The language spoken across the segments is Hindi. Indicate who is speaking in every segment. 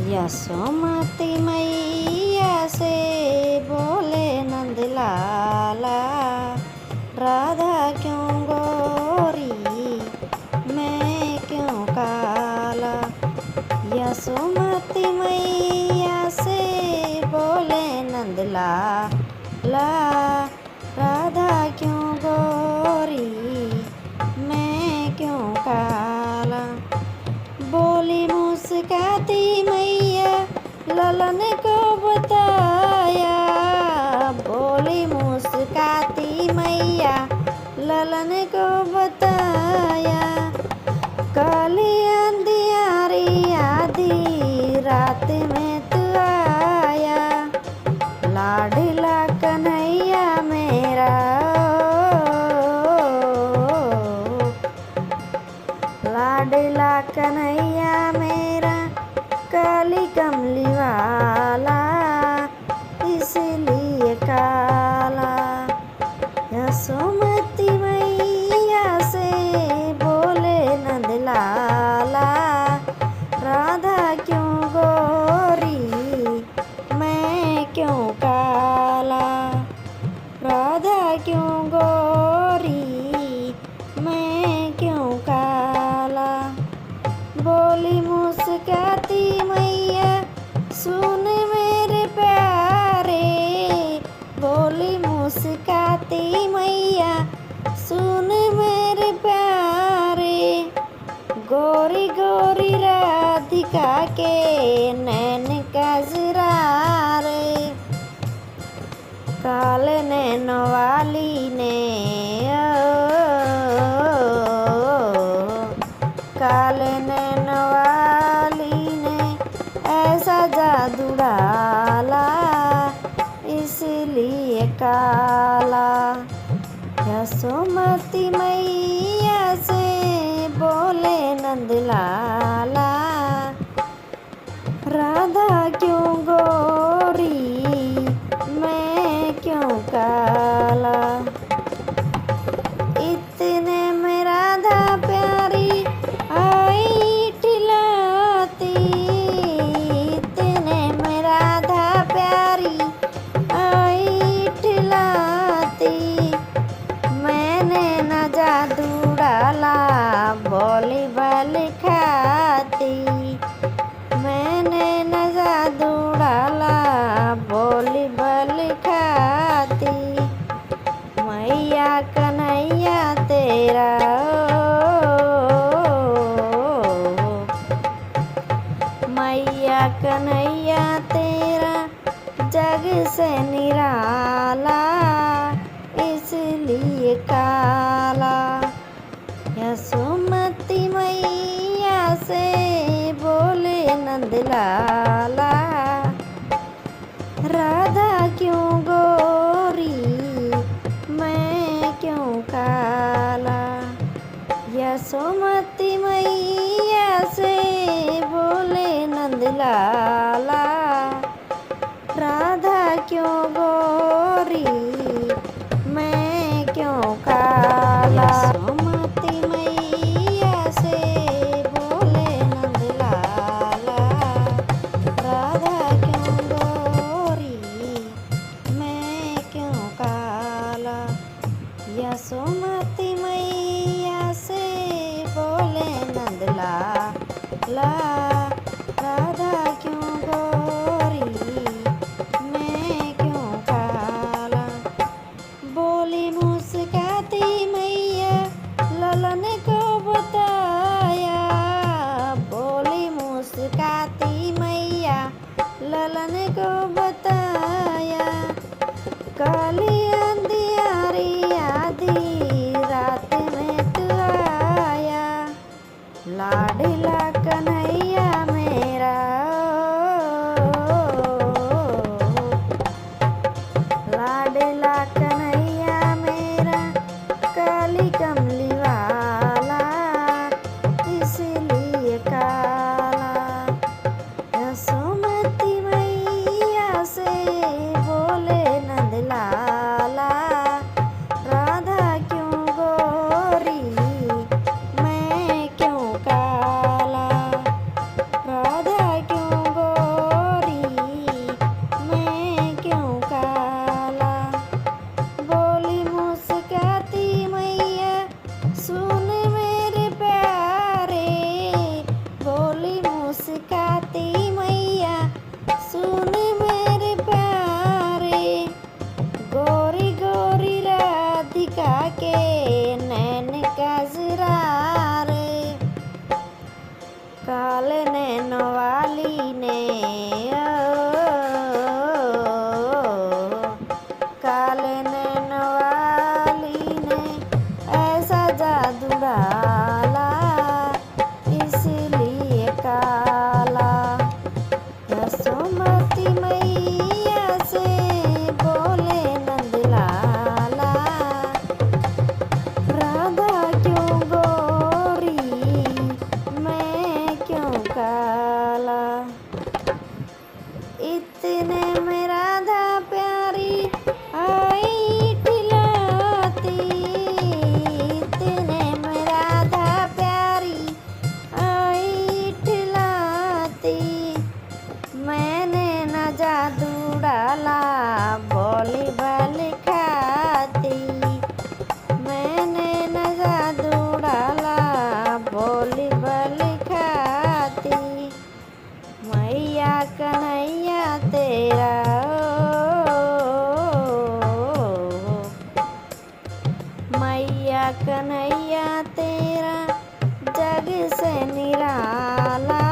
Speaker 1: यशोमती मैया से बोले नंद लाला, राधा क्यों गोरी मैं क्यों काला। यशोमती मैया से बोले नंद लाला, राधा क्यों गोरी मैं क्यों काला। बोली मुस्काती मैया ललन को बताया, बोली मुस्काती मैया ललन को बताया। काली अंधियारी आधी रात में तू आया, लाडला कन्हैया मेरा लाडला कन्हैया मेरा, काली कमली वाला इसलिए काला। यशोमती मैया से बोले नंद लाला, राधा क्यों गोरी मैं क्यों काला। राधा क्यों गोरी मैं क्यों काला। बोली मुस्काती मैया सुन मेरे प्यारे, बोली मुस्काती मैया सुन मेरे प्यारे। गोरी गोरी राधिका के नैन कजरारे, काले नैन वाली ने काले नैन वाली ने ऐसा जादू डाला इसलिए काला। यशोमती मैया से बोले नंद लाला, राधा क्यों गोरी मैं क्यों काला। इतने में राधा प्यारी आई ठिलाती, इतने में राधा प्यारी आई ठिलाती। मैंने न जादू डाला बोली बल खाती, मैंने न जादू डाला बोली बल खाती। मैया कन्हैया तेरा मैया कन्हैया तेरा जग से निराला इसलिए काला। यशोमती मैया से बोले नंद लाला, राधा क्यों गोरी मैं क्यों काला। यशोमती मैया से बोले नंद लाला, राधा क्यों गोरी मैं क्यों काला। यशोमती मैया से बोले नंद लाला, राधा क्यों गोरी मैं क्यों काला। यशोमती मैया से बोले नंद लाला, राधा क्यों गोरी मैं क्यों काला। बोली मुस्काती मैया ललन को बताया, बोली मुस्काती मैया ललन को बताया। काली अंधियारी आधी रात में तू आया, लाडला कन्हैया मेरा लाडला कन्हैया मेरा, काली कमली वाला इसलिए काला। यशोमती मैया से बोले नंद लाला, राधा क्यों गोरी मैं क्यों काला। बोली बलि खाती। मैया कन्हैया तेरा मैया कन्हैया तेरा जग से निराला,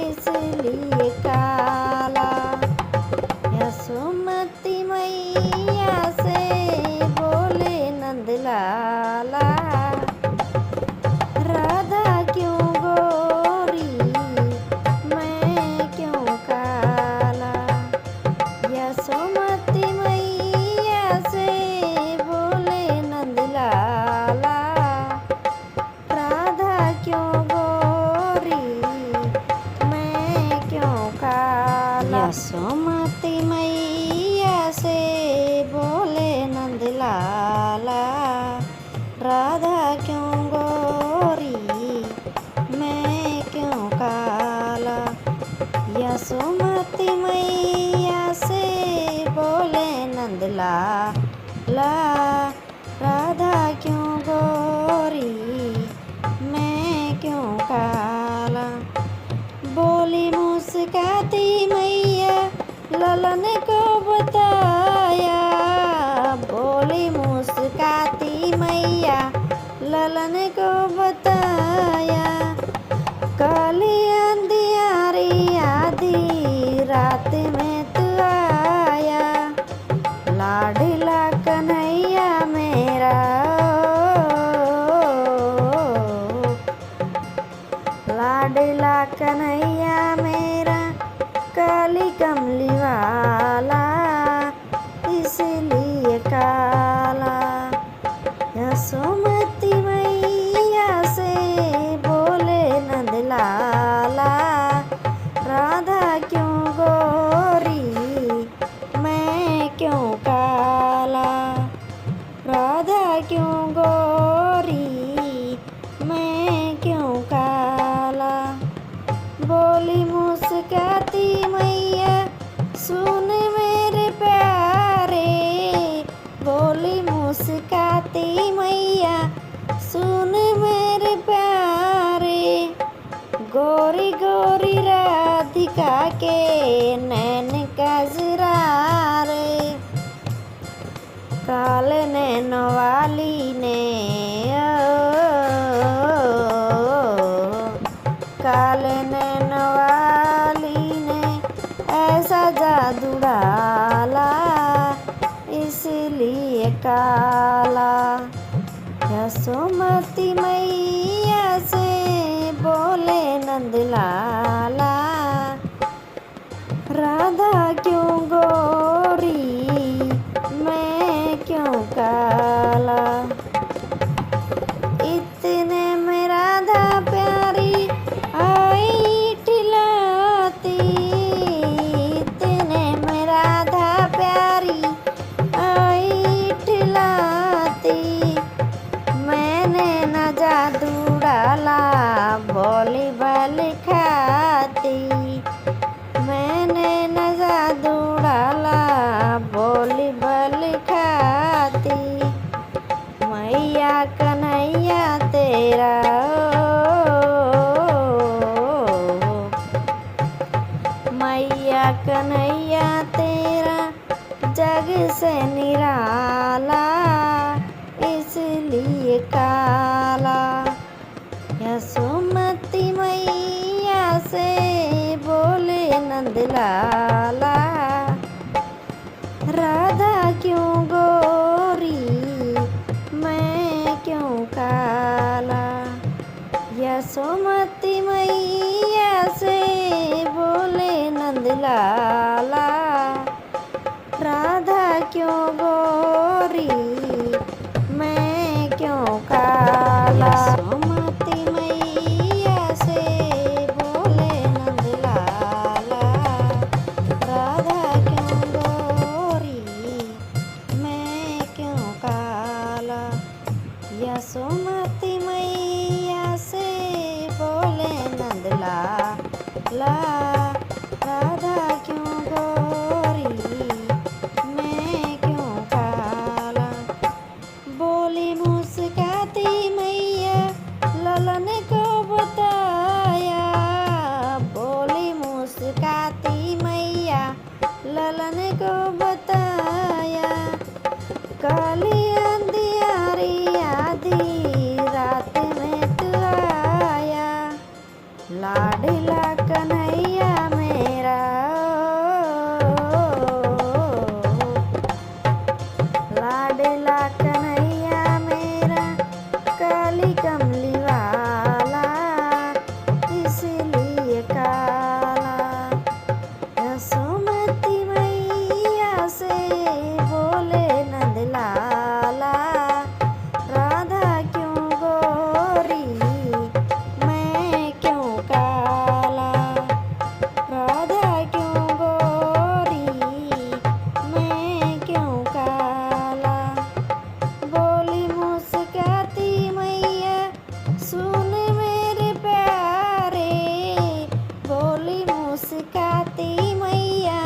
Speaker 1: इसलिए काला। यशोमती मैया से बोले नंदलाला, राधा क्यों गोरी मैं क्यों काला। यशोमती मैया से बोले नंदलाला, राधा क्यों गोरी मैं क्यों काला। यशोमती मैया से बोले नंदलाला, राधा क्यों गोरी मैं क्यों काला। यशोमती मैया से बोले नंदलाला, राधा क्यों गोरी मैं क्यों काला। बोली मुस्काती मैया ललन को बताया, बोली मुस्काती मैया ललन को बताया। काली अंधियारी आधी रात में तू आया, लाडला कन्हैया मेरा लाडला कन्हैया मेरा, काली कमली वाला इसलिए काला। यशोमती मैया से बोले नंदलाला, राधा क्यों गोरी मैं क्यों काला। राधा क्यों गोरी मैं क्यों काला। बोली मुस्काती मैया सुन मेरे प्यारे, बोली मुस्काती मैया सुन मेरे प्यारे। गोरी गोरी राधिका के नैन कजरारे, काले नैन वाली ने काले नैन वाली ने ऐसा जादू डाला, इसलिए काला। यशोमती मैया से बोले नंदलाला, राधा क्यों गोरी मैं क्यों काला। इतने में राधा प्यारी आई ठिलाती, इतने में राधा प्यारी आई ठिलाती। मैंने न जादू डाला बोली बलि खाती, मैंने न जादू डाला बोली बलि खाती। मैया कन्हैया तेरा मैया कन्हैया तेरा जग से निराला, इसलिए काला। यशोमती मैया से बोले नंदलाला, राधा क्यों गोरी मैं क्यों काला। यशोमती मैया से बोले नंदलाला, राधा क्यों गोरी मैं क्यों काला। यशोमती मैया से बोले नंदलाला, राधा क्यों गोरी मैं क्यों काला। यशोमती मैया से बोले नंदलाला, राधा क्यों गोरी मैं क्यों काला। बोली मुस्काती मैया ललन लाडला कन्हैया मेरा लाडला कन्हैया मेरा काली कमली वाला इसलिए काला। यशोमती मैया से बोले नंदलाला राधा क्यों गोरी मैं क्यों काला। राधा क्यों गोरी मैं क्यों काला। बोली मुस्काती मैया सुन मेरे प्यारे। बोली मुस्काती मैया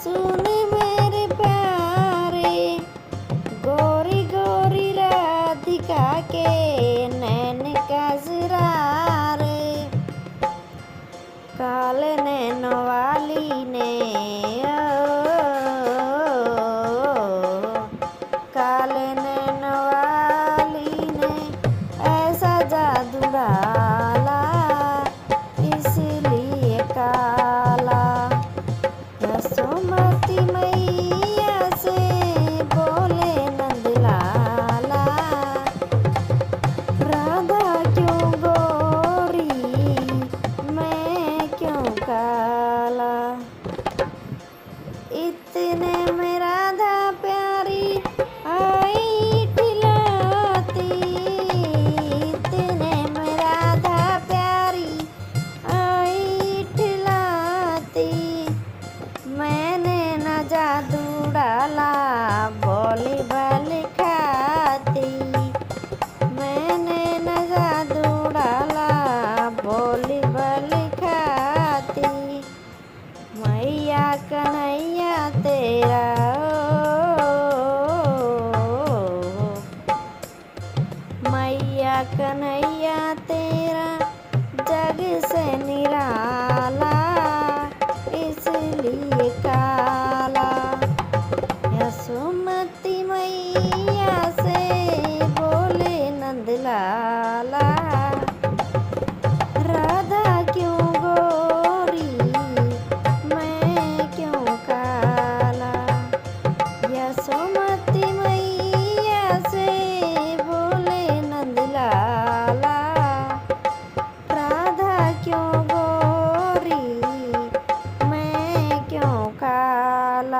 Speaker 1: सुन मेरे प्यारे। गोरी गोरी राधिका के नैन कजरारे। काले नैन वाली ने काले नैन वाली ने ऐसा जादू डाला इसलिए काला। यशोमती मैया से बोले नंदलाला राधा क्यों गोरी मैं क्यों काला। इतने में राधा प्यारी आई ठिलाती। इतने में राधा प्यारी आई ठिलाती। मैंने न जादू डाला बोली बलि खाती। मैंने न जादू डाला बोली बलि खाती। मैया कन्हैया तेरा मैया कन्हैया तेरा जग से निराला इसलिए काला। यशोमती मैया से बोले नंदलाला